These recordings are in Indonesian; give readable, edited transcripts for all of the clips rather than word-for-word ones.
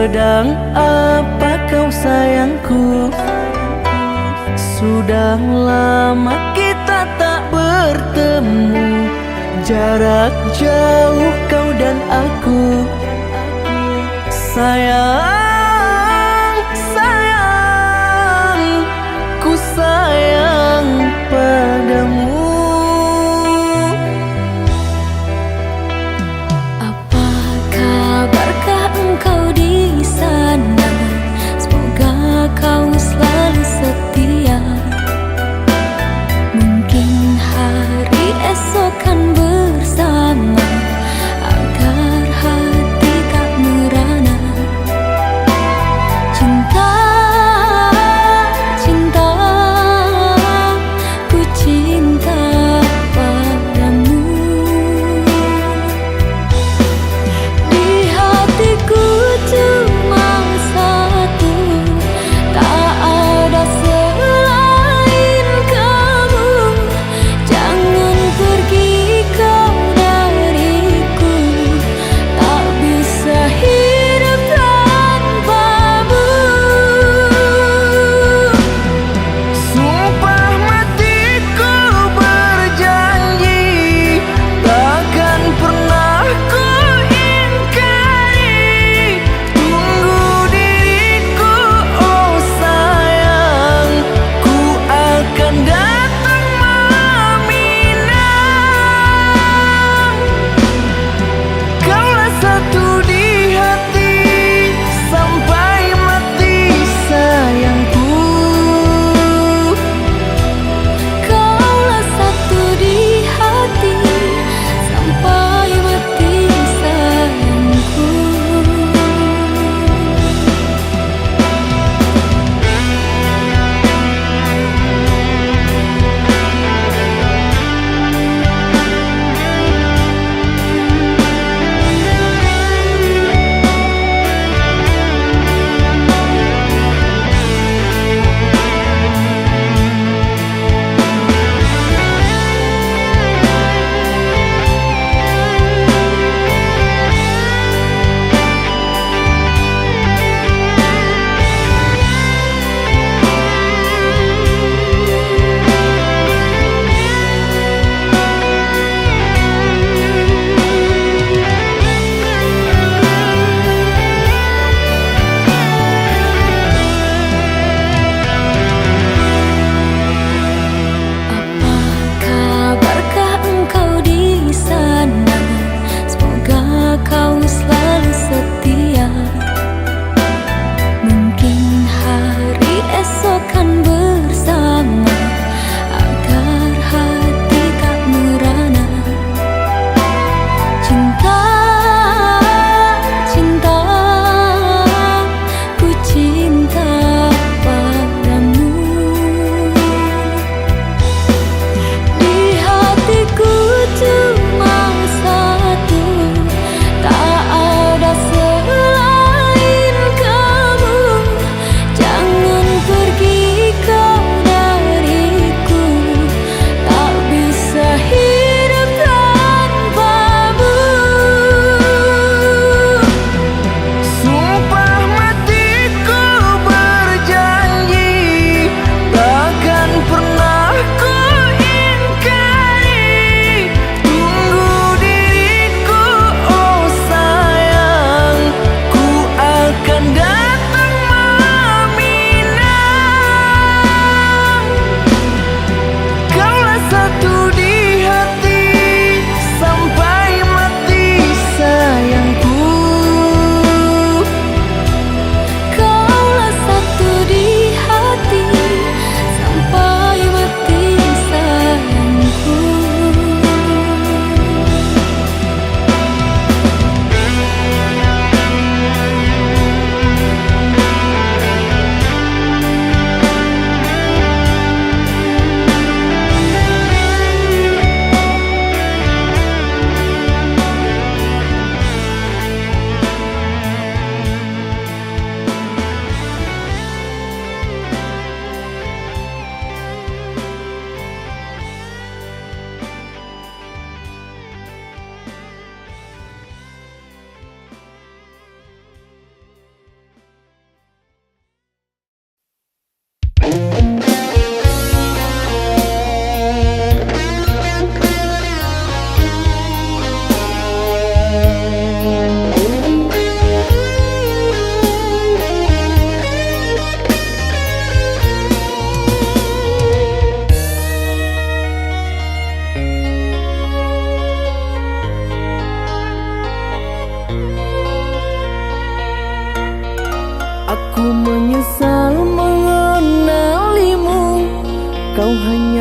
Sedang apa kau sayangku? Sudah lama kita tak bertemu, jarak jauh kau dan aku. Sayang, sayang, ku sayang padamu. Apa kabarkah engkau di sana? Semoga kau selalu setia. Mungkin hari esok kan bersama, agar hati tak merana.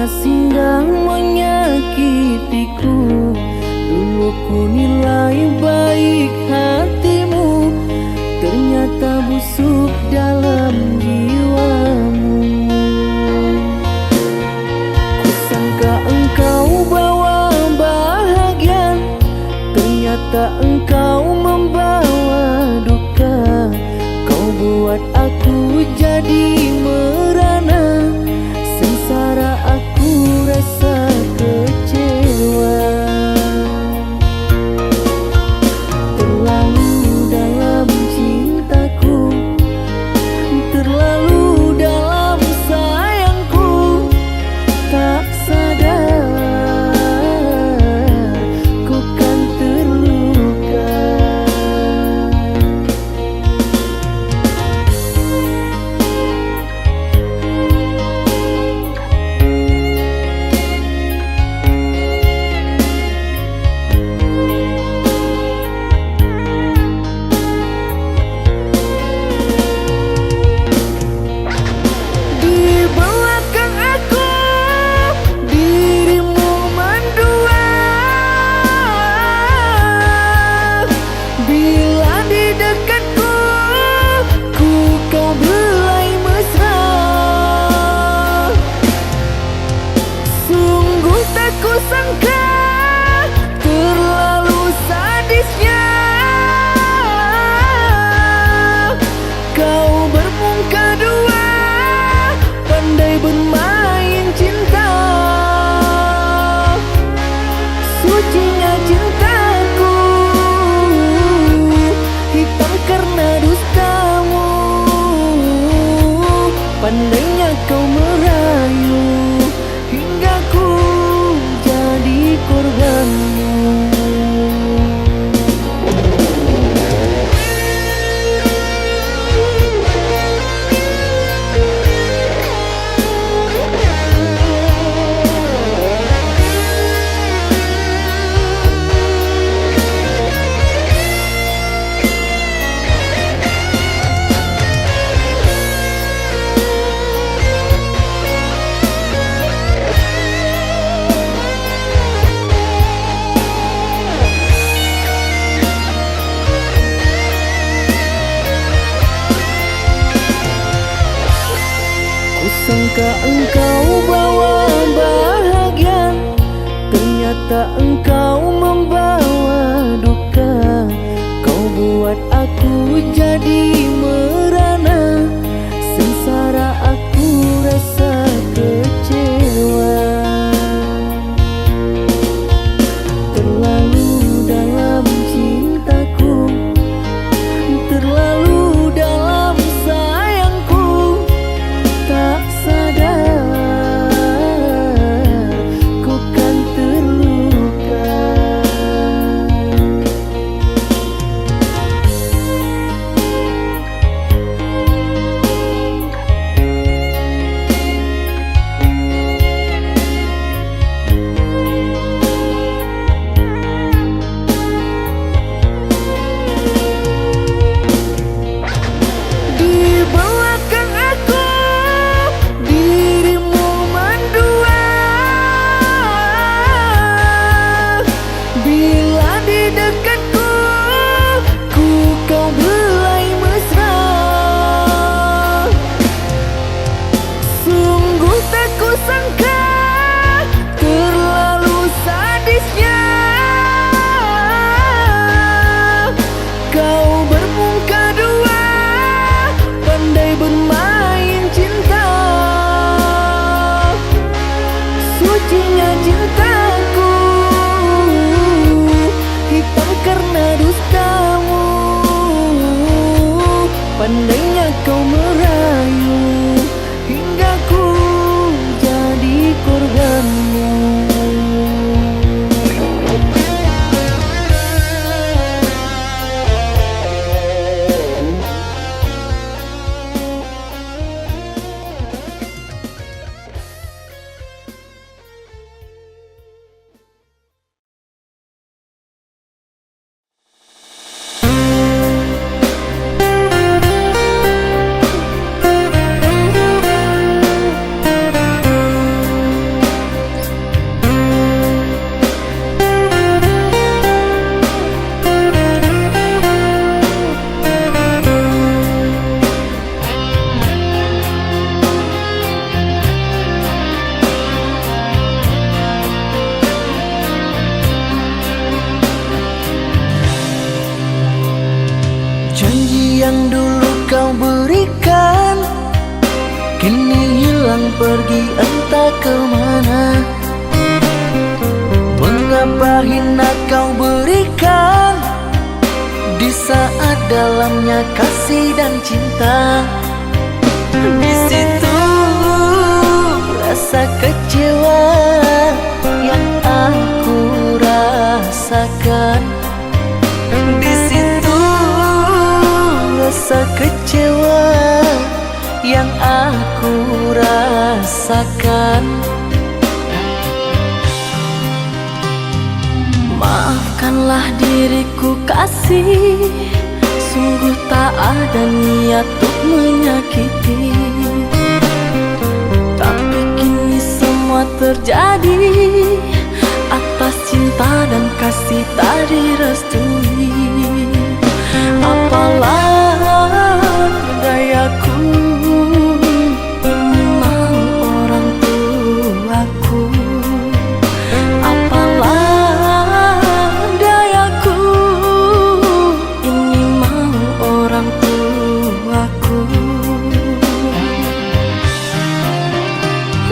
hanya singgah menyakitiku. Dulu ku nilai baik hatimu, ternyata busuk dalam jiwamu. Kusangka engkau bawa bahagia, ternyata engkau membawa duka. Kau buat aku jadi merana, sengsara aku rasa kecewa. Terlalu dalam cintaku, terlalu dalam sayangku, tak sadar ku kan terluka. Kusangka terlalu sadisnya kau bermuka dua, pandai bermain cinta. Sucinya cintaku, hitam karena dustamu. Pandainya kau merayu hingga ku jadi korbanmu. Kusangka engkau bawa bahagia, ternyata engkau membawa duka. Kau buat aku jadi merana, sengsara aku rasa kecewa. Terlalu dalam cintaku, terlalu dalam sayangku, tak sadar ku kan terluka. Kusangka terlalu sadisnya kau bermuka dua, pandai bermain cinta. Sucinya cintaku, hitam karena dustamu. Pandainya kau merayu hingga ku jadi korbanmu. hilang pergi entah kemana. Mengapa hina kau berikan di saat dalamnya kasih dan cinta. Di situ rasa kecewa yang aku rasakan. Di situ rasa kecewa yang aku rasakan. Maafkanlah diriku kasih, sungguh tak ada niat untuk menyakiti. Tapi kini semua terjadi atas cinta dan kasih tak direstui. Apalah dayaku, ini mau orang tuaku. Apalah dayaku, ini mau orang tuaku.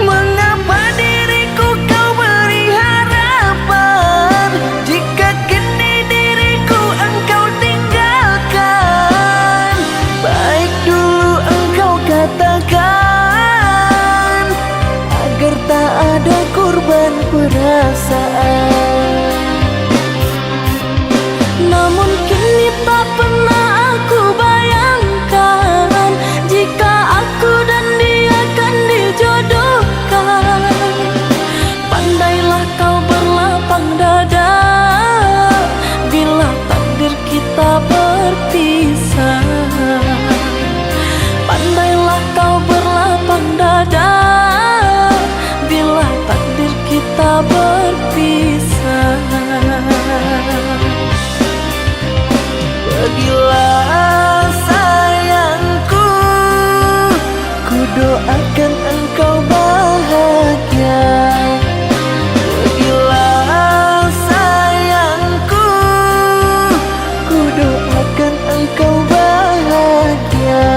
Mengapa diriku kau beri harapan jika kini diriku engkau tinggalkan? Baik dulu engkau katakan agar tak ada korban perasaan. Namun kini tak pernah aku bayangkan jika aku dan dia akan dijodohkan. Pandailah kau berlapang dada bila takdir kita berpisah. Pandailah kau berlapang dada bila takdir kita berpisah. Pergilah sayangku, ku doakan engkau bahagia. Pergilah sayangku, ku doakan engkau bahagia.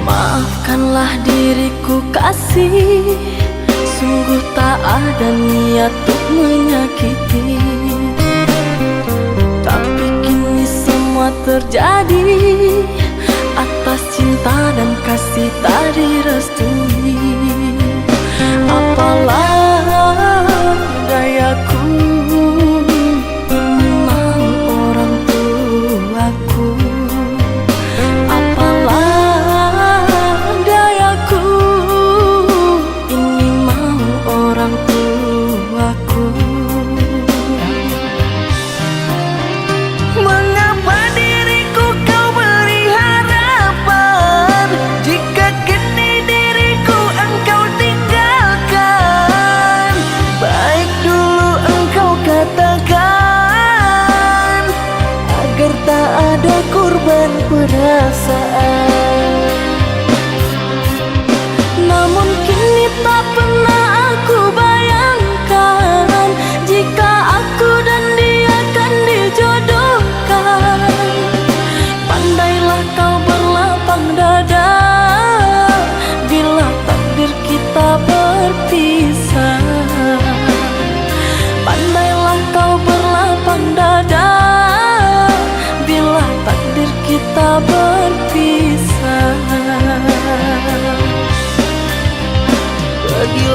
Maafkanlah diriku kasih, sungguh tak ada niat untuk menyakiti. Tapi kini semua terjadi atas cinta dan kasih tak direstui. Apalah dayaku, ini mau orang tuaku. Apalah dayaku, ini mau orang tuaku. Mengapa diriku kau beri harapan jika kini diriku engkau tinggalkan? Baik dulu engkau katakan agar tak ada korban perasaan. Namun kini tak pernah aku bayangkan jika aku dan dia akan dijodohkan. Pandailah kau berlapang dada bila takdir kita berpisah. Pandailah kau berlapang dada bila takdir kita berpisah. Pergi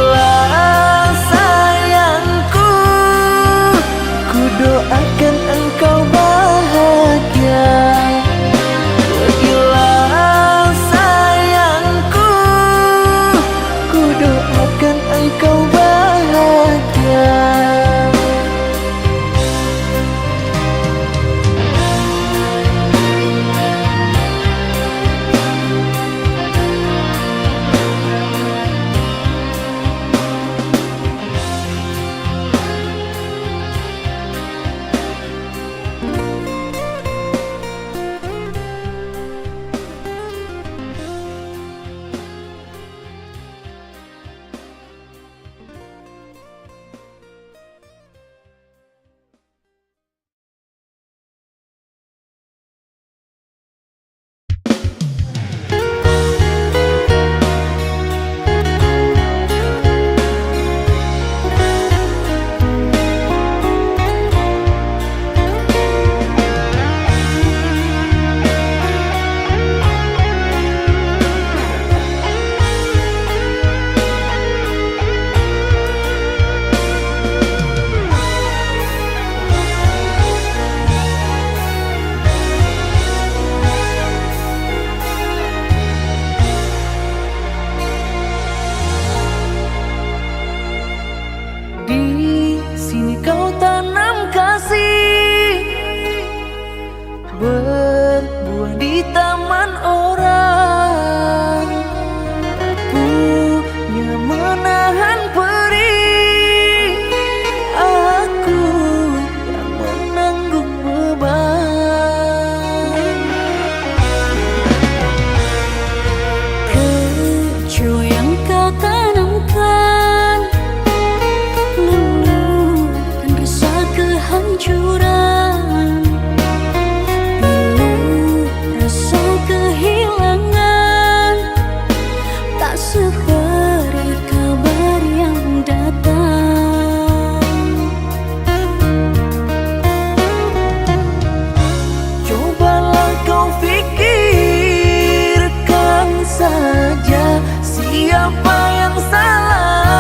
siapa yang salah?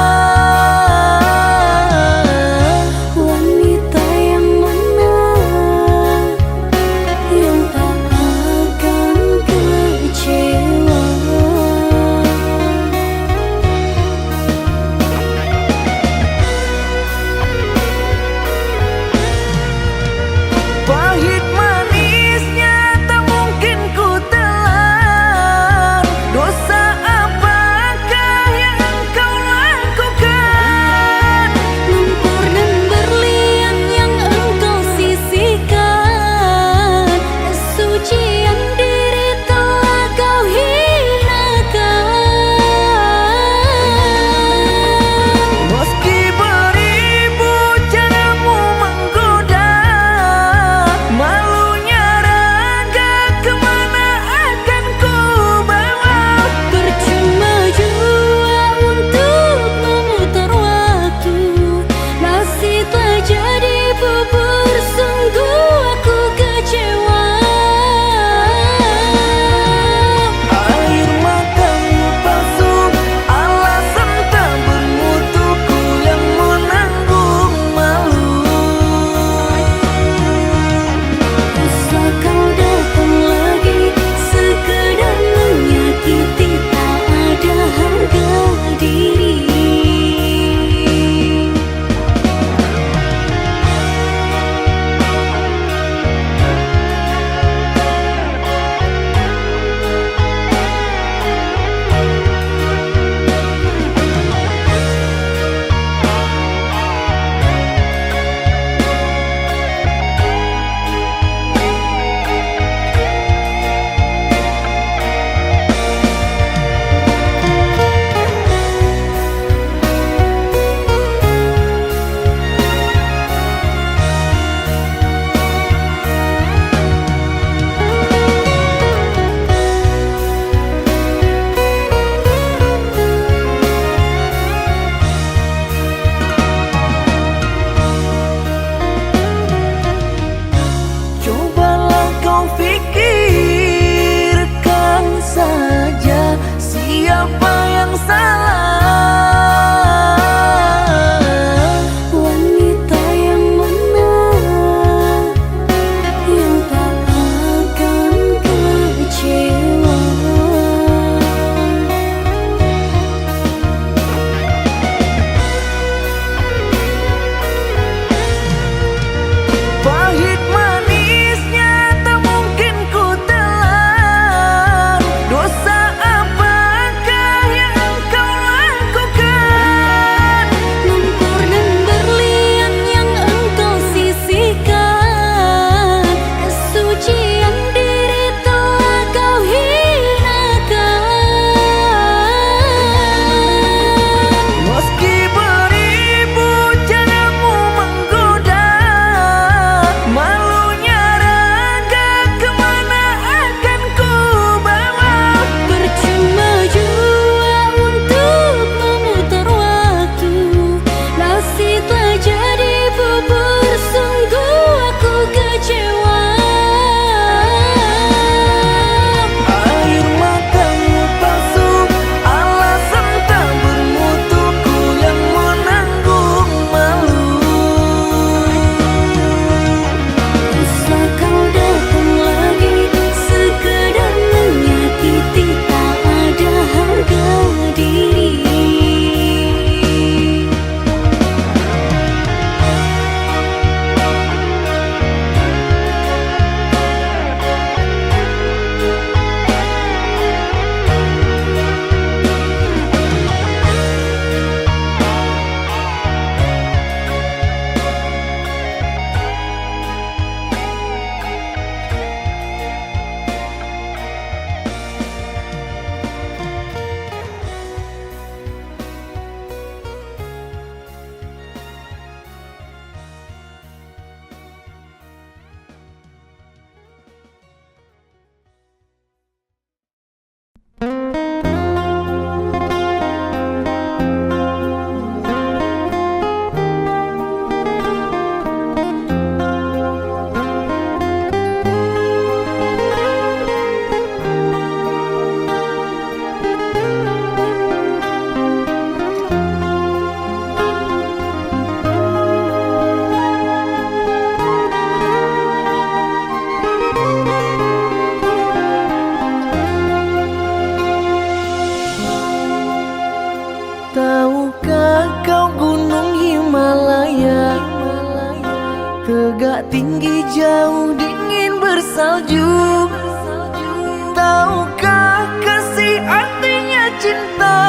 Wanita yang mana yang tak akan kecewa? Pahit manisnya tak mungkin ku telan. Dosa apakah yang engkau lakukan? Lumpur dan berlian yang engkau sisihkan, kesucian diri telah kau hinakan. Meski beribu caramu menggoda, malunya raga kemana akan ku bawa? Percuma jua untuk memutar waktu, masih tak jadi bubur, sungguh aku kecewa. Air matamu palsu, alasan tak bermutuku yang menanggung malu. Bisa kau datang lagi, sekedar menyakiti, tak ada harga diri. Cobalah kau pikirkan saja, siapa yang salah? Wanita yang mana yang tak akan kecewa? Pahit manisnya tak mungkin ku telan. Dosa apakah yang engkau lakukan? Tahukah kau gunung Himalaya tegak tinggi jauh dingin bersalju? Tahukah kasih artinya cinta?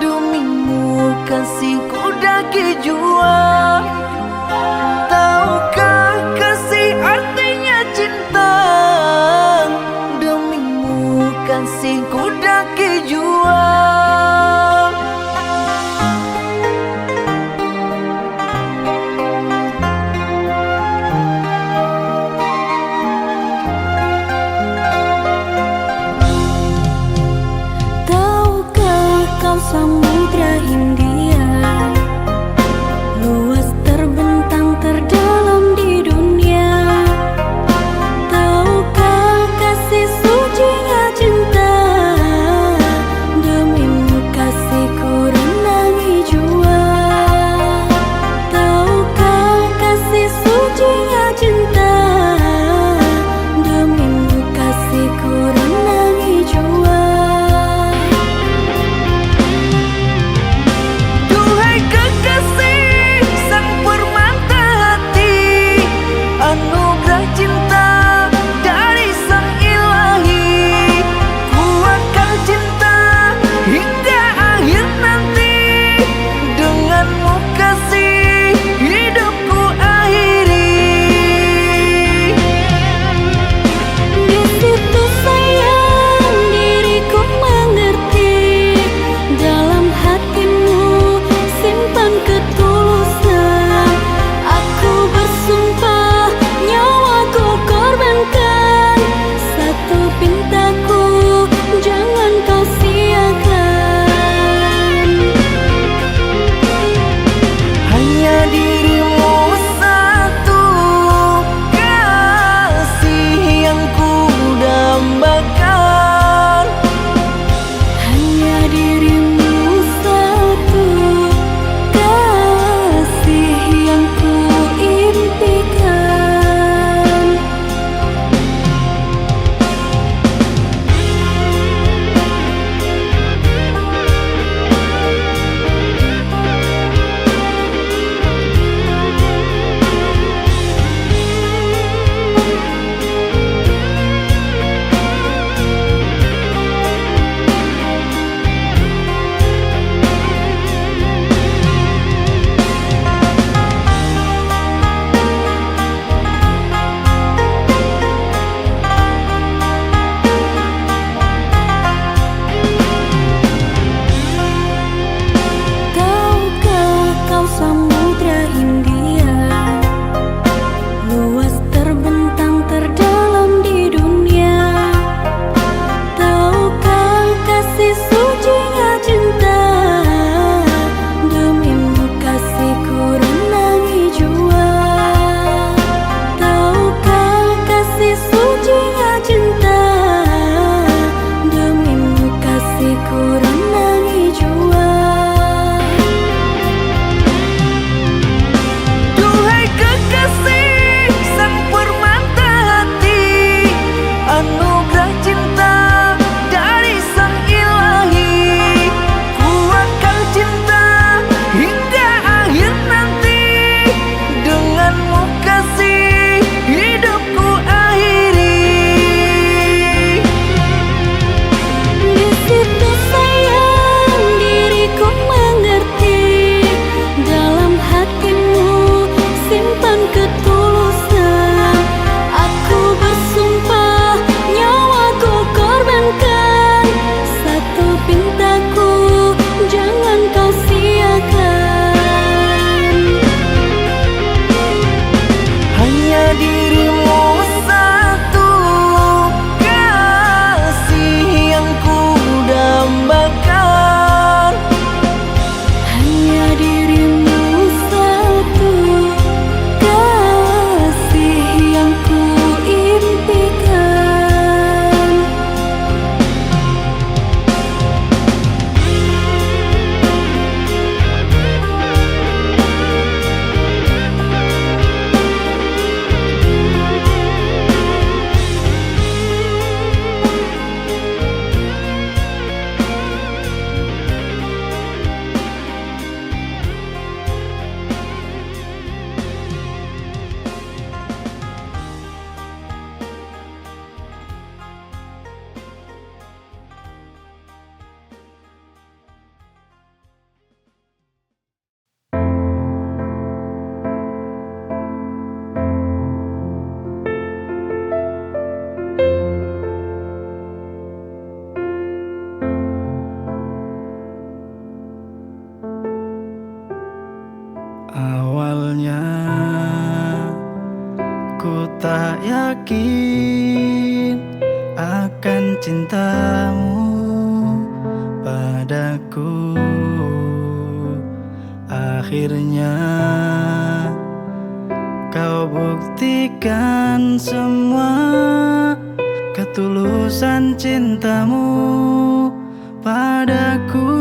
Demimu kasihku daki jua. Tahukah kasih artinya cinta? Demimu kasihku daki jua. Samudra Hindia luas terbentang terdalam di dunia. Tahukah kasih sucinya cinta? Demimu kasihku renangi jua. Tahukah kasih sucinya cinta? Demimu kasihku renangi jua. yakin akan cintamu padaku. Akhirnya kau buktikan semua ketulusan cintamu padaku.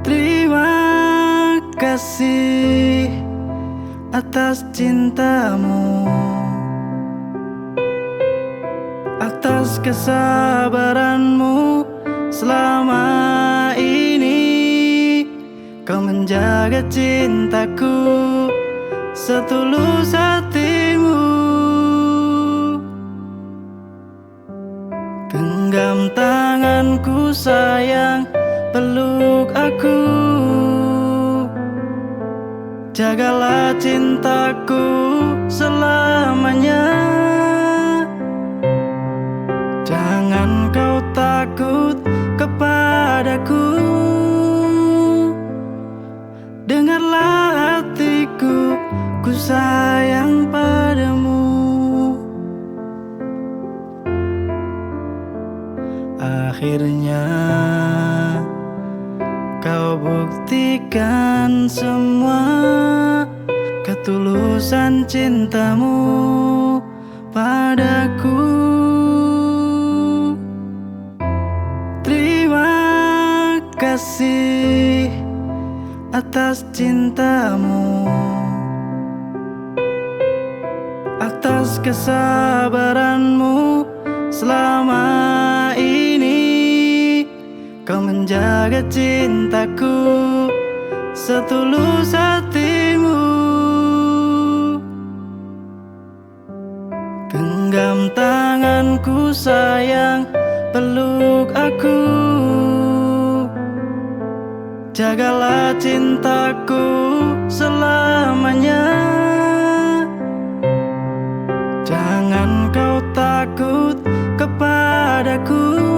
Terima kasih atas cintamu, atas kesabaranmu selama ini. Kau menjaga cintaku setulus hatimu. Genggam tanganku sayang, peluk aku. Jagalah cintaku selamanya. Jangan kau takut kepadaku. Dengarlah hatiku, ku sayang padamu. Akhirnya kau buktikan semua ketulusan cintamu padaku. Terima kasih atas cintamu, atas kesabaranmu selama ini. Kau menjaga cintaku setulus hatimu. Genggam tanganku sayang, peluk aku. Jagalah cintaku selamanya. Jangan kau takut kepadaku.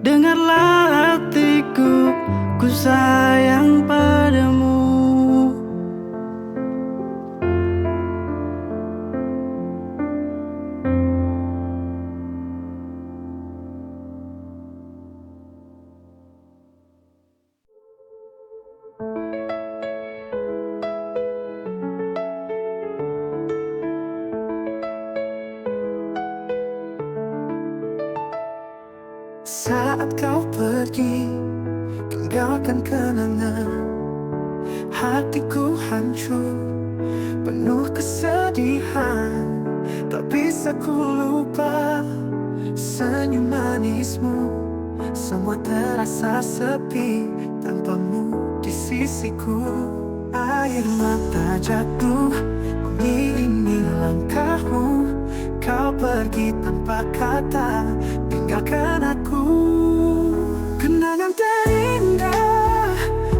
Dengarlah hatiku, ku sayang padamu. Saat kau pergi, tinggalkan kenangan. Hatiku hancur, penuh kesedihan. Tak bisa ku lupa senyum manismu. Semua terasa sepi tanpamu di sisiku. Air mata jatuh mengiringi langkahmu. Kau pergi tanpa kata, tinggalkan aku. Kenangan terindah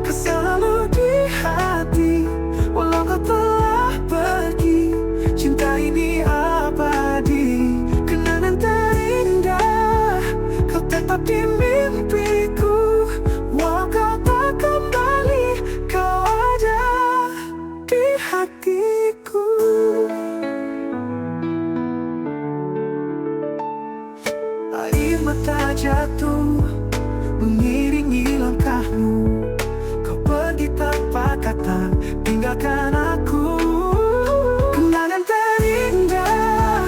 kau selalu di hati. Walau kau telah pergi, cinta ini abadi. Kenangan terindah kau tetap di mimpiku. Walau kau tak kembali, kau ada di hatiku. Air mata jatuh mengiringi langkahmu. Kau pergi tanpa kata, tinggalkan aku. Kenangan terindah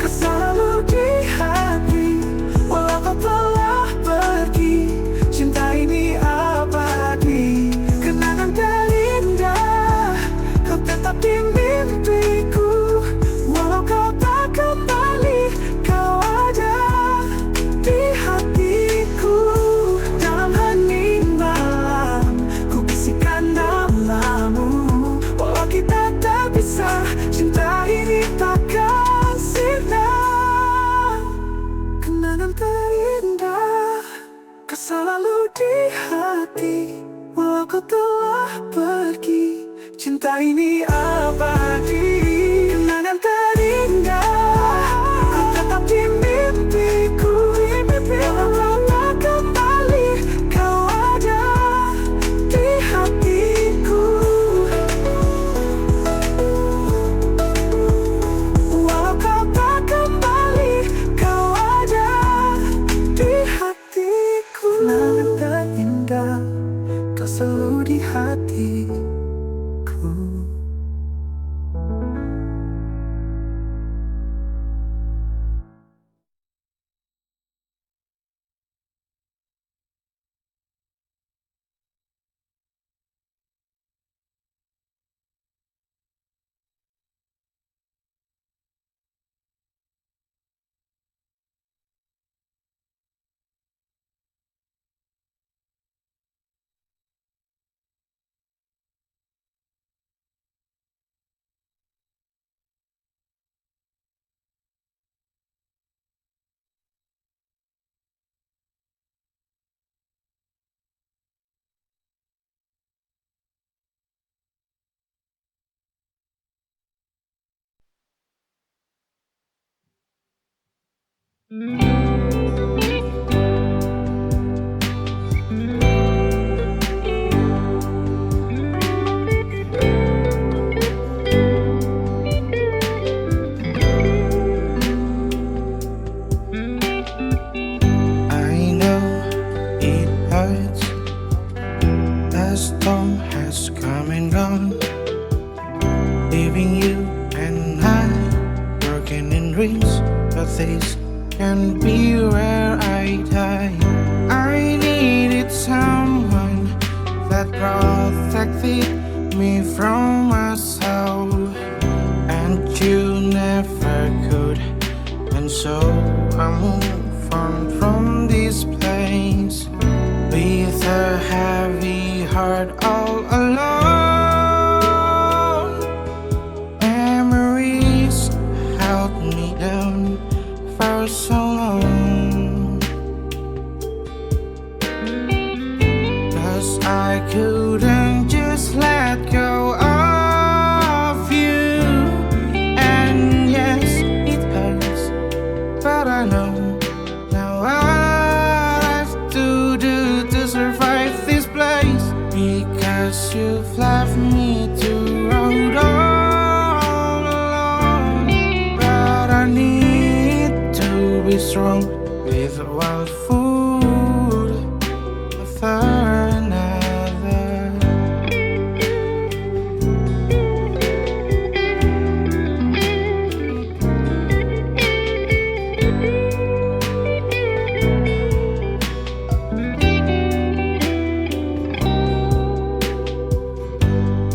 kau selalu di hati. Walau kau telah pergi, cinta ini abadi. Kenangan terindah kau tetap di mimpiku. Walau kau tak kembali, kau ada di hatiku. Dalam hening malam ku bisikan namamu. Walau kita tak bisa, cinta ini takkan sirna. Kenangan terindah kau selalu di hati. Walau kau telah pergi, cinta ini abadi. Kenangan terindah kau tetap di mimpiku. Walau kau tak kembali, kau ada di hatiku. I know it hurts. The storm has come and gone, leaving you and I broken in dreams. But this can be where I die. I needed someone that protected me from myself, and you never could. And so I move on from this place with a heavy heart all alone. Memories held me down for so long, 'cause I couldn't just let go of you. And yes, it hurts, but I know now what I have to do to survive this place. Because you've left me to rot all alone. But I need to be strong with one foot after another.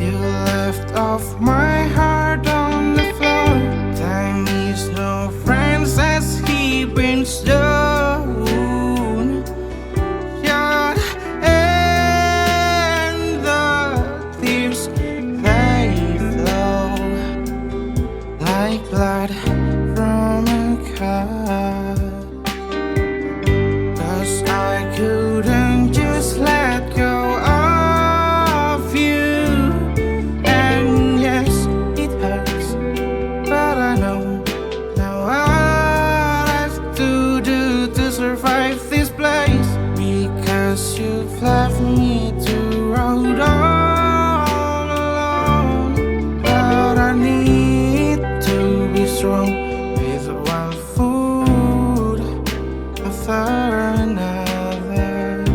You left off my heart on the floor. Time is no friend, says he bends down. Yeah, and the tears they flow like blood from a cut. 'Cause I couldn't just let go of you. And yes, it hurts, but I know now what I have to do to survive this place. Because you've left me to rot all alone. But I need to be strong with one foot after another.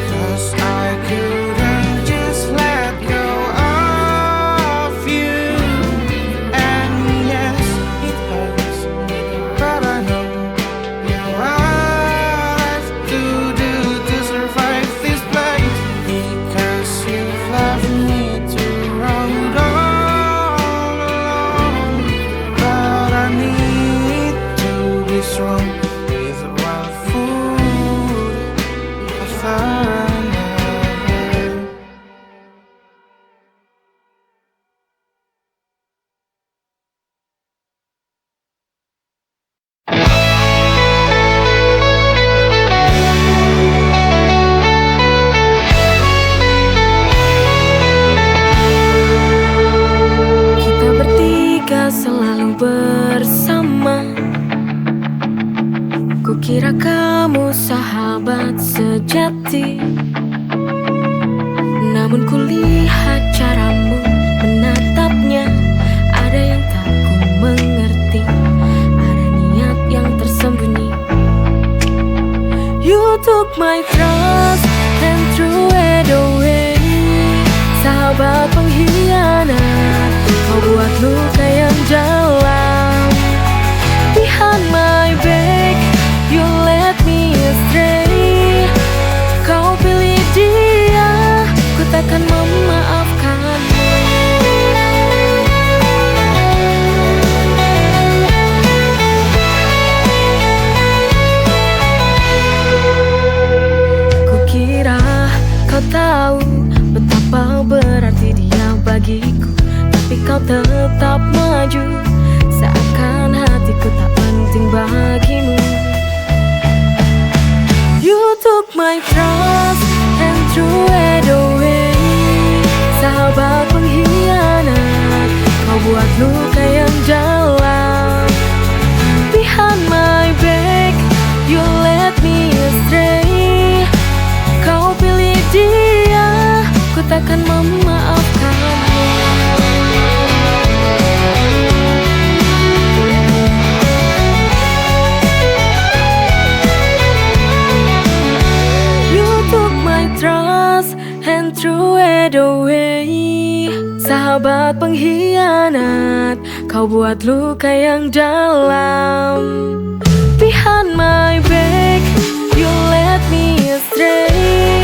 'Cause I couldn't just let go of you. And yes, it hurts, but I know now what I have to do to survive this place. Because you've left me to rot all alone. But I need to be strong with one foot after another. Kita bertiga selalu bersama. Kukira kamu sahabat sejati, namun kulihat caramu menatapnya. Ada yang tak ku mengerti, ada niat yang tersembunyi. You took my trust and threw it away. Sahabat pengkhianat, kau buat luka yang dalam. Behind my back, you led me astray. Kau pilih dia, ku takkan memaafkanmu. Kukira kau tahu betapa berarti dia bagiku, tapi kau tetap Sahabat pengkhianat, kau buat luka yang dalam. Behind my back, you led me astray.